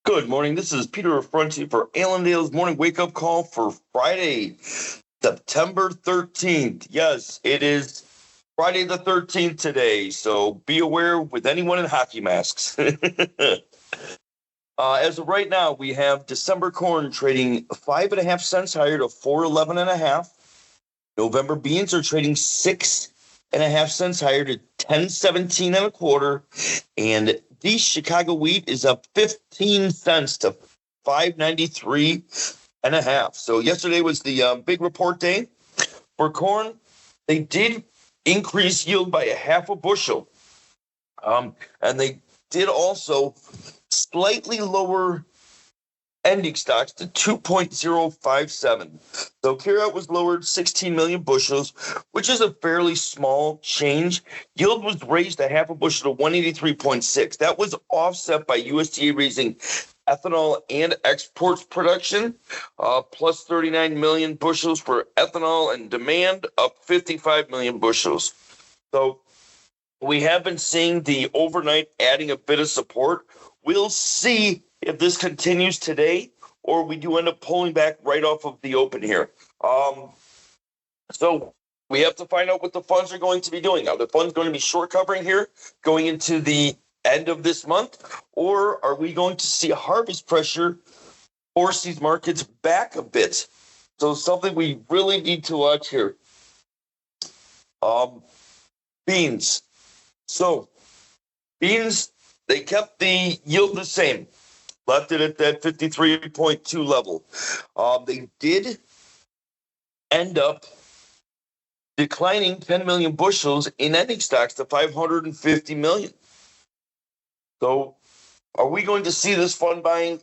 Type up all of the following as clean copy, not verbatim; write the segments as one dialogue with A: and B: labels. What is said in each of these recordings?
A: Good morning. This is Peter Affronti for Allendale's Morning Wake Up Call for Friday, September 13th. Yes, it is Friday the 13th today, so be aware with anyone in hockey masks. As of right now, we have December corn trading 5.5 cents higher to 4.11 1/2. November beans are trading 6.5 cents higher to 10.17 1/4, and the Chicago wheat is up 15 cents to 5.93 1/2. So yesterday was the big report day for corn. They did increase yield by a half a bushel, and they did also slightly lower ending stocks to 2.057. So carryout was lowered 16 million bushels, which is a fairly small change. Yield was raised a half a bushel to 183.6. That was offset by USDA raising ethanol and exports production, plus 39 million bushels for ethanol, and demand up 55 million bushels. So we have been seeing the overnight adding a bit of support. We'll see if this continues today, or we do end up pulling back right off of the open here. So we have to find out what the funds are going to be doing. Are the funds going to be short covering here going into the end of this month, or are we going to see a harvest pressure force these markets back a bit? So something we really need to watch here. Beans. So beans, they kept the yield the same, left it at that 53.2 level. They did end up declining 10 million bushels in ending stocks to 550 million. So are we going to see this fund buying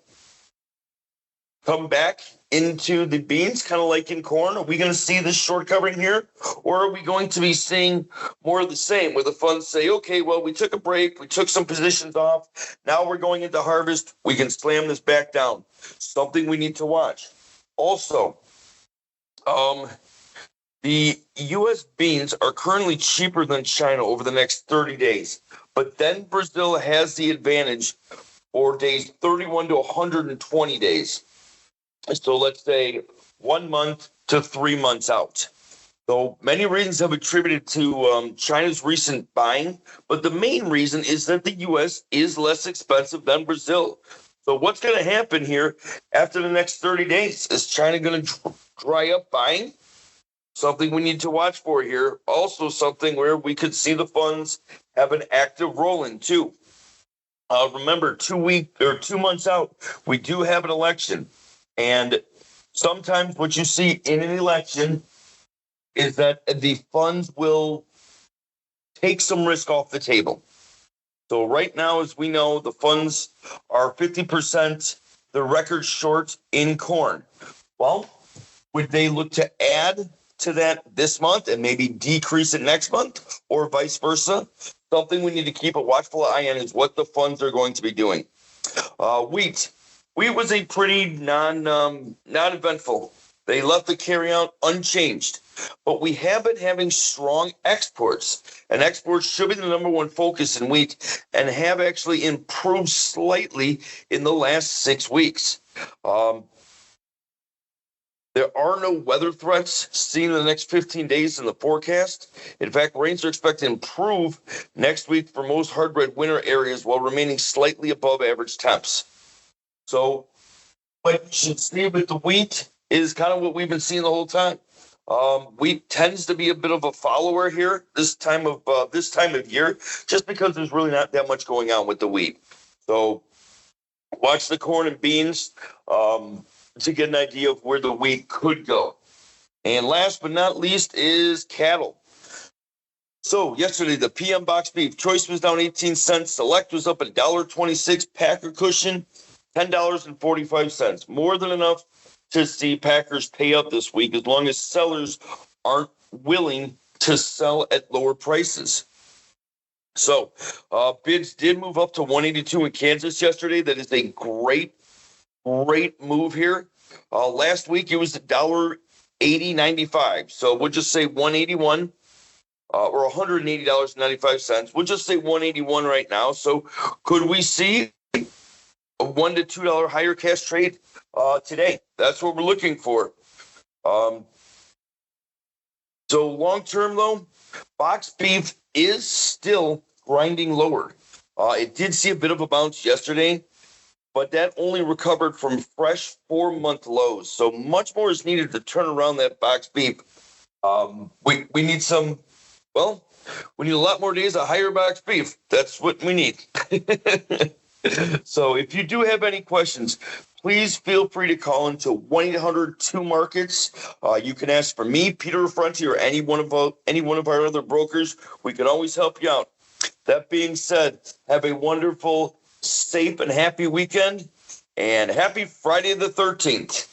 A: come back into the beans, kind of like in corn? Are we going to see this short covering here? Or are we going to be seeing more of the same, where the funds say, okay, well, we took a break, we took some positions off, now we're going into harvest, we can slam this back down? Something we need to watch. Also, the U.S. beans are currently cheaper than China over the next 30 days, but then Brazil has the advantage for days 31 to 120 days. So let's say 1 month to 3 months out. So many reasons have attributed to China's recent buying, but the main reason is that the U.S. is less expensive than Brazil. So what's going to happen here after the next 30 days? Is China going to dry up buying? Something we need to watch for here. Also something where we could see the funds have an active role in too. Remember, 2 months out, we do have an election. And sometimes what you see in an election is that the funds will take some risk off the table. So right now, as we know, the funds are 50% the record short in corn. Well, would they look to add to that this month and maybe decrease it next month, or vice versa? Something we need to keep a watchful eye on is what the funds are going to be doing. Wheat. Wheat was a pretty non-eventful. They left the carryout unchanged, but we have been having strong exports, and exports should be the number one focus in wheat, and have actually improved slightly in the last 6 weeks. There are no weather threats seen in the next 15 days in the forecast. In fact, rains are expected to improve next week for most hard red winter areas, while remaining slightly above average temps. So what you should see with the wheat is kind of what we've been seeing the whole time. Wheat tends to be a bit of a follower here this time of year, just because there's really not that much going on with the wheat. So watch the corn and beans to get an idea of where the wheat could go. And last but not least is cattle. So yesterday, the PM box beef choice was down 18 cents. Select was up $1.26. Packer cushion $10.45. More than enough to see Packers pay up this week, as long as sellers aren't willing to sell at lower prices. So bids did move up to 182 in Kansas yesterday. That is a great move here. Last week it was $1.8095. So we'll just say 181 or $180.95. We'll just say 181 right now. So could we see $1 to $2 higher cash trade today. That's what we're looking for. So long term, though, box beef is still grinding lower. It did see a bit of a bounce yesterday, but that only recovered from fresh 4-month lows. So much more is needed to turn around that box beef. We need some, well, we need a lot more days of higher box beef. That's what we need. So if you do have any questions, please feel free to call into 1-800-2-MARKETS. You can ask for me, Peter Affronti, or any one of our other brokers. We can always help you out. That being said, have a wonderful, safe, and happy weekend, and happy Friday the 13th.